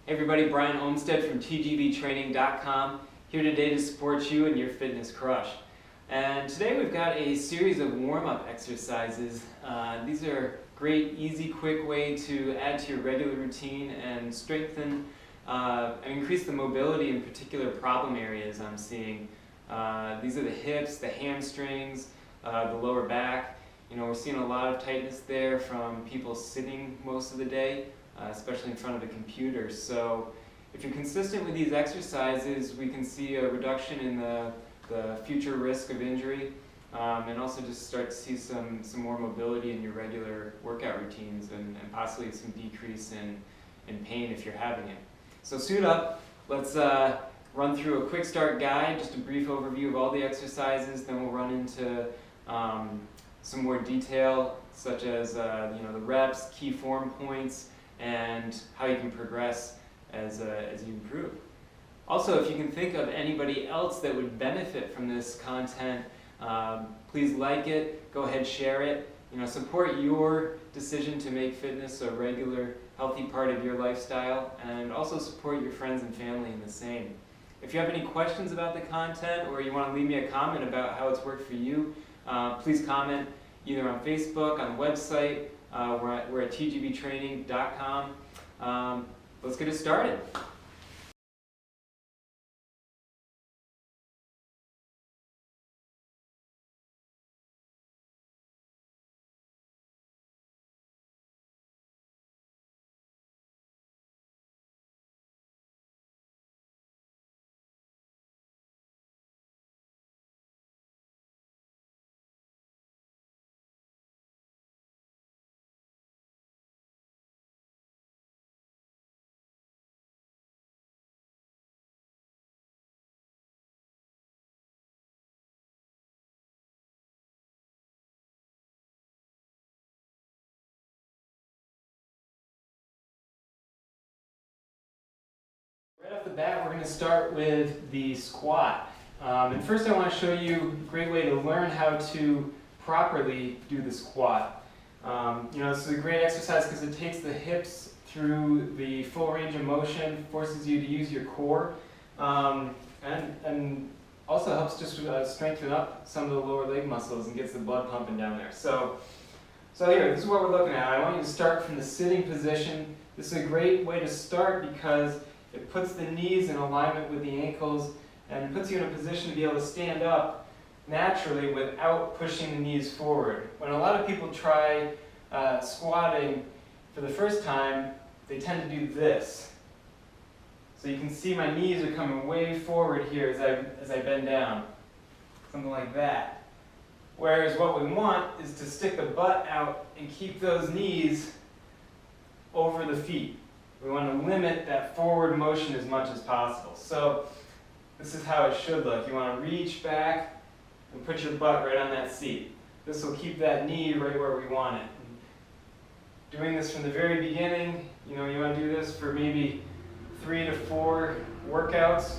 Hey everybody, Brian Olmstead from tgbtraining.com here today to support you in your fitness crush. And today we've got a series of warm-up exercises. These are great, easy, quick way to add to your regular routine and strengthen and increase the mobility in particular problem areas I'm seeing. These are the hips, the hamstrings, the lower back. You know, we're seeing a lot of tightness there from people sitting most of the day, especially in front of a computer. So if you're consistent with these exercises, we can see a reduction in the future risk of injury, and also just start to see some more mobility in your regular workout routines and possibly some decrease in pain if you're having it. So suit up, let's run through a quick start guide, just a brief overview of all the exercises, then we'll run into some more detail such as the reps, key form points, and how you can progress as you improve. Also, if you can think of anybody else that would benefit from this content, please like it, go ahead, share it. Support your decision to make fitness a regular, healthy part of your lifestyle, and also support your friends and family in the same. If you have any questions about the content, or you want to leave me a comment about how it's worked for you, please comment either on Facebook, on the website. We're at tgbtraining.com. Let's get it started. Right off the bat, we're going to start with the squat. And first I want to show you a great way to learn how to properly do the squat. This is a great exercise because it takes the hips through the full range of motion, forces you to use your core, and also helps just strengthen up some of the lower leg muscles and gets the blood pumping down there. So here, this is what we're looking at. I want you to start from the sitting position. This is a great way to start because it puts the knees in alignment with the ankles and puts you in a position to be able to stand up naturally without pushing the knees forward. When a lot of people try squatting for the first time, they tend to do this. So you can see my knees are coming way forward here as I bend down. Something like that. Whereas what we want is to stick the butt out and keep those knees over the feet. We want to limit that forward motion as much as possible. So this is how it should look. You want to reach back and put your butt right on that seat. This will keep that knee right where we want it. And doing this from the very beginning, you want to do this for maybe 3 to 4 workouts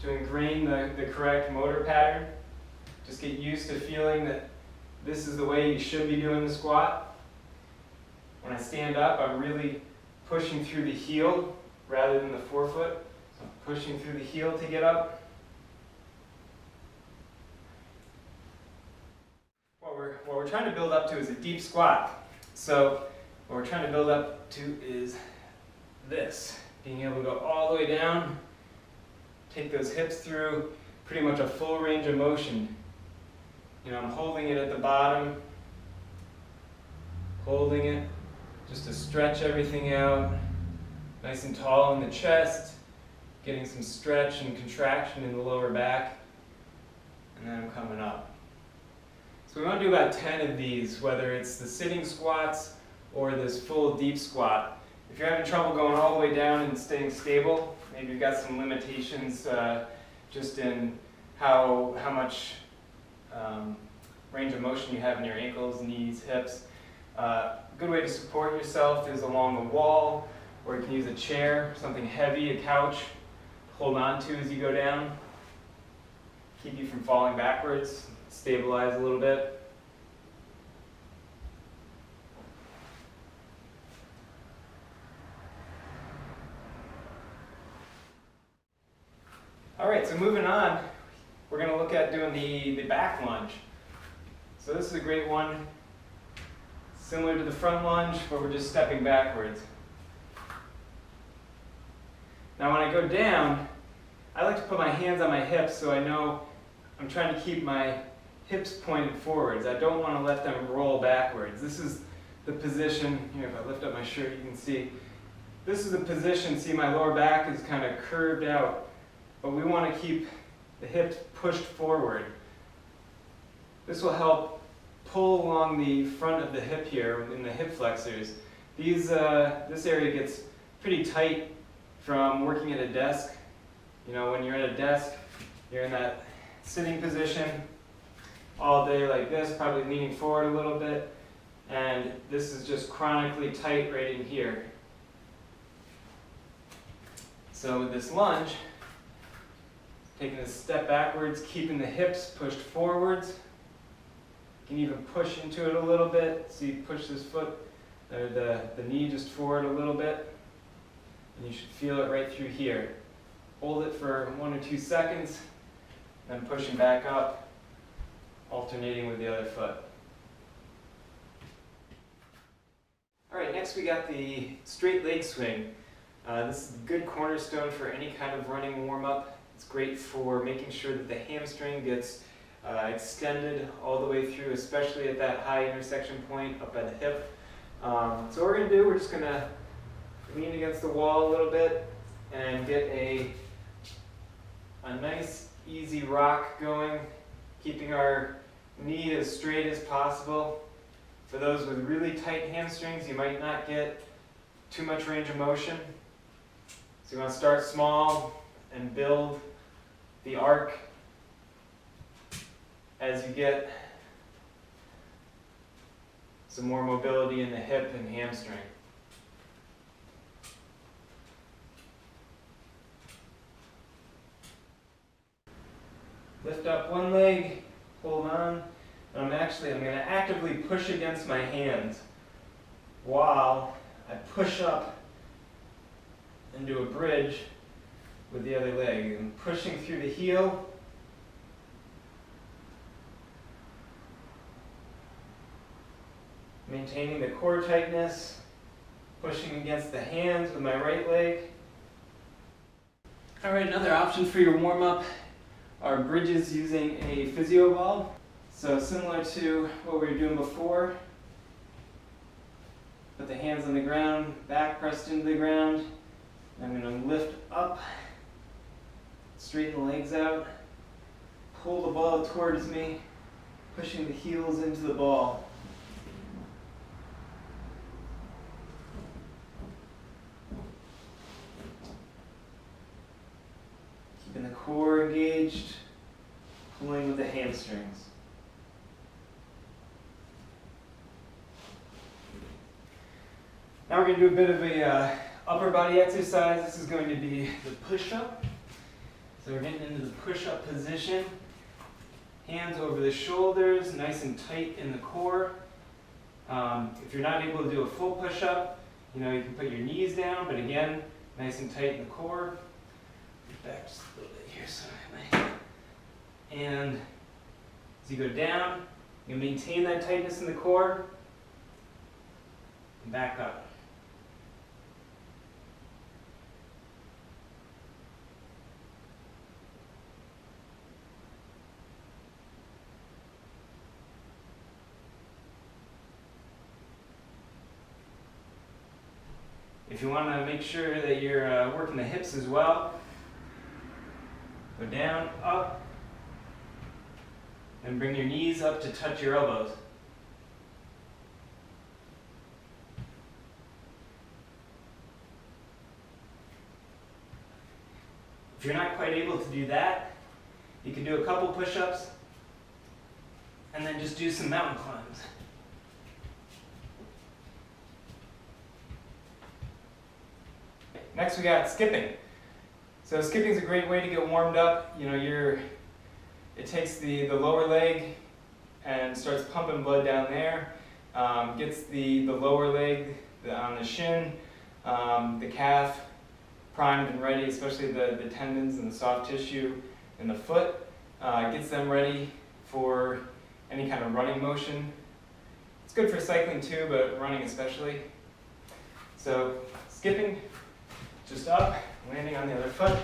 to ingrain the correct motor pattern. Just get used to feeling that this is the way you should be doing the squat. When I stand up, I'm really pushing through the heel rather than the forefoot. So I'm pushing through the heel to get up. What we're trying to build up to is a deep squat. So what we're trying to build up to is this. Being able to go all the way down, take those hips through pretty much a full range of motion. I'm holding it at the bottom, holding it, just to stretch everything out, nice and tall in the chest, getting some stretch and contraction in the lower back, and then I'm coming up. So we want to do about 10 of these, whether it's the sitting squats or this full deep squat. If you're having trouble going all the way down and staying stable, maybe you've got some limitations just in how much range of motion you have in your ankles, knees, hips. A good way to support yourself is along the wall, or you can use a chair, something heavy, a couch, hold on to as you go down. Keep you from falling backwards, stabilize a little bit. Alright, so moving on, we're going to look at doing the back lunge. So this is a great one, similar to the front lunge, but we're just stepping backwards. Now when I go down, I like to put my hands on my hips so I know I'm trying to keep my hips pointed forwards. I don't want to let them roll backwards. This is the position, here if I lift up my shirt you can see, this is the position, see my lower back is kind of curved out, but we want to keep the hips pushed forward. This will help pull along the front of the hip here in the hip flexors. This area gets pretty tight from working at a desk. You know, when you're at a desk, you're in that sitting position all day like this, probably leaning forward a little bit, and this is just chronically tight right in here. So with this lunge, taking a step backwards, keeping the hips pushed forwards. You can even push into it a little bit. So you push this foot, or the knee just forward a little bit, and you should feel it right through here. Hold it for 1 or 2 seconds, then pushing back up, alternating with the other foot. All right, next we got the straight leg swing. This is a good cornerstone for any kind of running warm-up. It's great for making sure that the hamstring gets extended all the way through, especially at that high intersection point up at the hip. So what we're going to do, we're just going to lean against the wall a little bit and get a nice easy rock going, keeping our knee as straight as possible. For those with really tight hamstrings, you might not get too much range of motion. So you want to start small and build the arc as you get some more mobility in the hip and hamstring. Lift up one leg, hold on, and I'm going to actively push against my hands while I push up and do a bridge with the other leg. I'm pushing through the heel, maintaining the core tightness, pushing against the hands with my right leg. All right, another option for your warm-up are bridges using a physio ball. So similar to what we were doing before, put the hands on the ground, back pressed into the ground. I'm going to lift up, straighten the legs out, pull the ball towards me, pushing the heels into the ball. Keeping the core engaged, pulling with the hamstrings. Now we're going to do a bit of a upper body exercise. This is going to be the push-up. So we're getting into the push-up position. Hands over the shoulders, nice and tight in the core. If you're not able to do a full push-up, you can put your knees down, but again, nice and tight in the core. Back just a little bit here so I have my hand. And as you go down, you maintain that tightness in the core, and back up. If you want to make sure that you're working the hips as well, go down, up, and bring your knees up to touch your elbows. If you're not quite able to do that, you can do a couple push-ups and then just do some mountain climbs. Next we got skipping. So skipping is a great way to get warmed up. It takes the lower leg and starts pumping blood down there. Gets the lower leg on the shin, the calf, primed and ready, especially the tendons and the soft tissue in the foot. Gets them ready for any kind of running motion. It's good for cycling too, but running especially. So skipping, just up, landing on the other foot.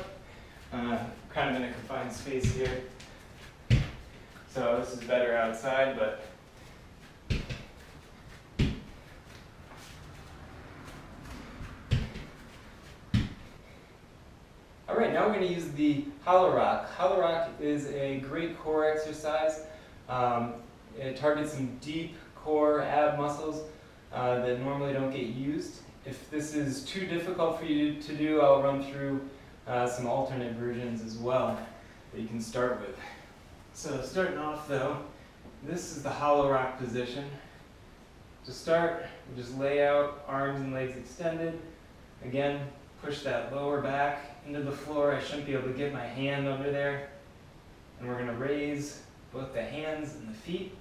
Kind of in a confined space here. So this is better outside, but all right, now we're going to use the hollow rock. Hollow rock is a great core exercise. It targets some deep core ab muscles that normally don't get used. If this is too difficult for you to do, I'll run through some alternate versions as well that you can start with. So starting off though, this is the hollow rock position. To start, we just lay out arms and legs extended. Again, push that lower back into the floor. I shouldn't be able to get my hand under there. And we're going to raise both the hands and the feet.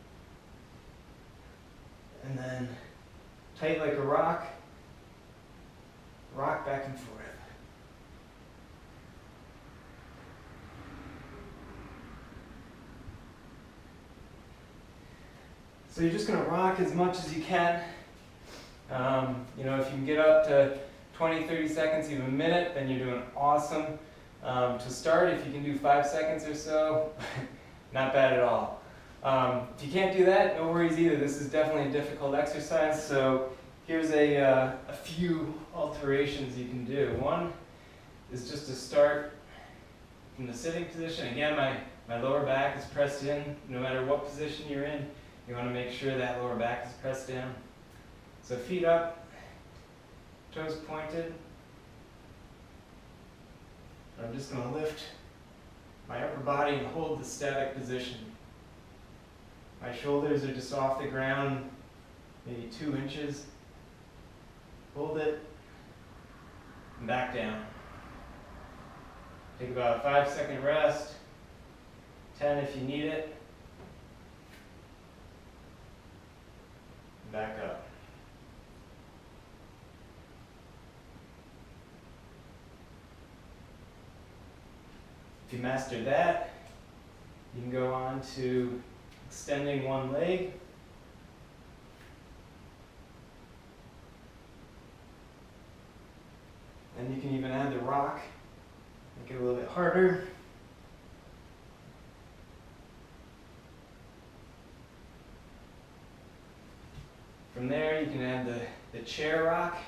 And then tight like a rock, rock back and forth. So you're just going to rock as much as you can. If you can get up to 20, 30 seconds, even a minute, then you're doing awesome. To start, if you can do 5 seconds or so, not bad at all. If you can't do that, no worries either. This is definitely a difficult exercise, so here's a few alterations you can do. One is just to start from the sitting position. Again, my lower back is pressed in. No matter what position you're in, you want to make sure that lower back is pressed down. So feet up, toes pointed. I'm just going to lift my upper body and hold the static position. My shoulders are just off the ground, maybe 2 inches. Hold it, and back down. Take about a 5-second rest, 10 if you need it. Back up. If you master that, you can go on to extending one leg. And you can even add the rock, make it a little bit harder. From there, you can add the chair rock,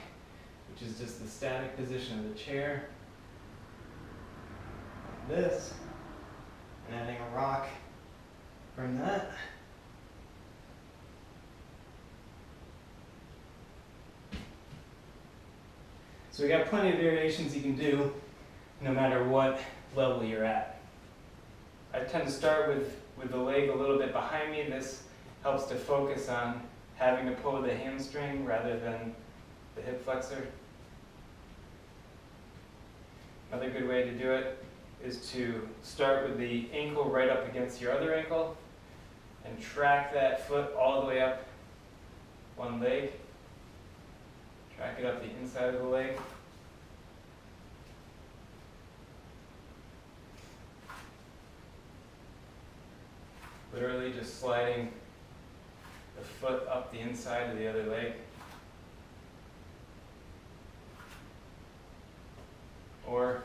which is just the static position of the chair. Like this, and adding a rock from that. So we got plenty of variations you can do, no matter what level you're at. I tend to start with the leg a little bit behind me. This helps to focus on having to pull the hamstring rather than the hip flexor. Another good way to do it is to start with the ankle right up against your other ankle and track that foot all the way up one leg. Track it up the inside of the leg. Literally just sliding the foot up the inside of the other leg. Or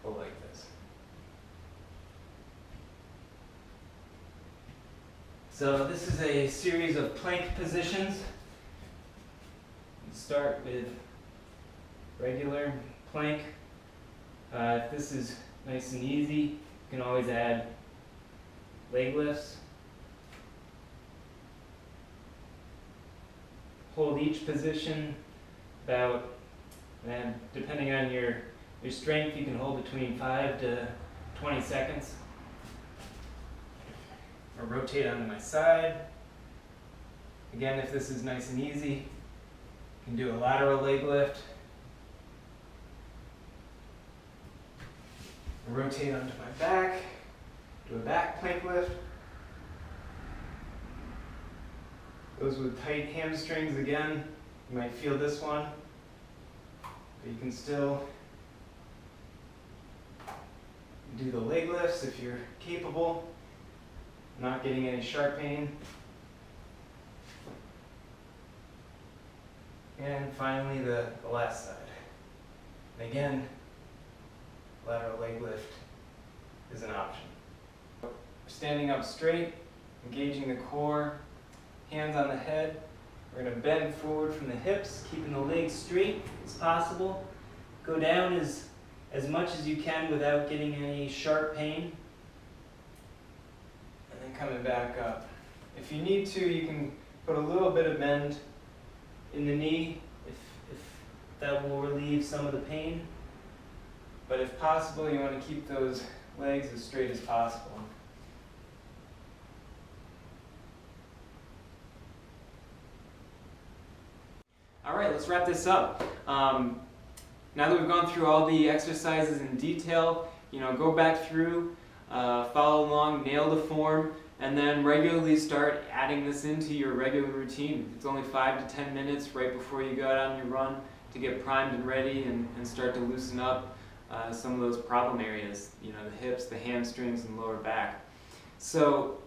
pull like this. So this is a series of plank positions. Start with regular plank. If this is nice and easy, you can always add leg lifts. Hold each position about, and depending on your strength, you can hold between 5 to 20 seconds. Or rotate onto my side. Again, if this is nice and easy, you can do a lateral leg lift. Rotate onto my back, do a back plank lift. Those with tight hamstrings, again, you might feel this one, but you can still Do the leg lifts if you're capable, not getting any sharp pain. And finally the last side. And again, lateral leg lift is an option. Standing up straight, engaging the core, hands on the head. We're going to bend forward from the hips, keeping the legs straight as possible. Go down as much as you can without getting any sharp pain. And then coming back up. If you need to, you can put a little bit of bend in the knee if that will relieve some of the pain. But if possible, you want to keep those legs as straight as possible. All right, let's wrap this up. Now that we've gone through all the exercises in detail, go back through, follow along, nail the form, and then regularly start adding this into your regular routine. It's only 5 to 10 minutes right before you go out on your run to get primed and ready and start to loosen up some of those problem areas, the hips, the hamstrings, and lower back. So,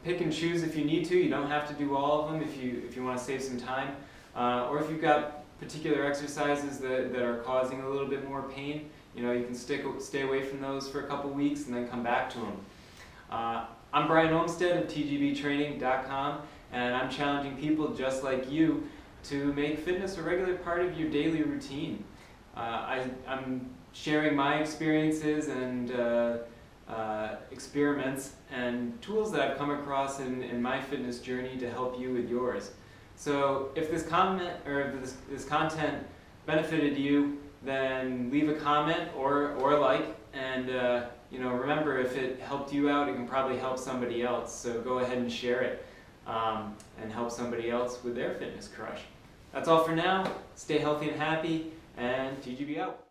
pick and choose if you need to. You don't have to do all of them if you want to save some time. Or if you've got particular exercises that are causing a little bit more pain, you can stay away from those for a couple weeks and then come back to them. I'm Brian Olmstead of tgbtraining.com, and I'm challenging people just like you to make fitness a regular part of your daily routine. I'm sharing my experiences and experiments and tools that I've come across in my fitness journey to help you with yours. So if this comment or if this content benefited you, then leave a comment or like, and remember, if it helped you out, it can probably help somebody else. So go ahead and share it and help somebody else with their fitness crush. That's all for now. Stay healthy and happy, and TGB out.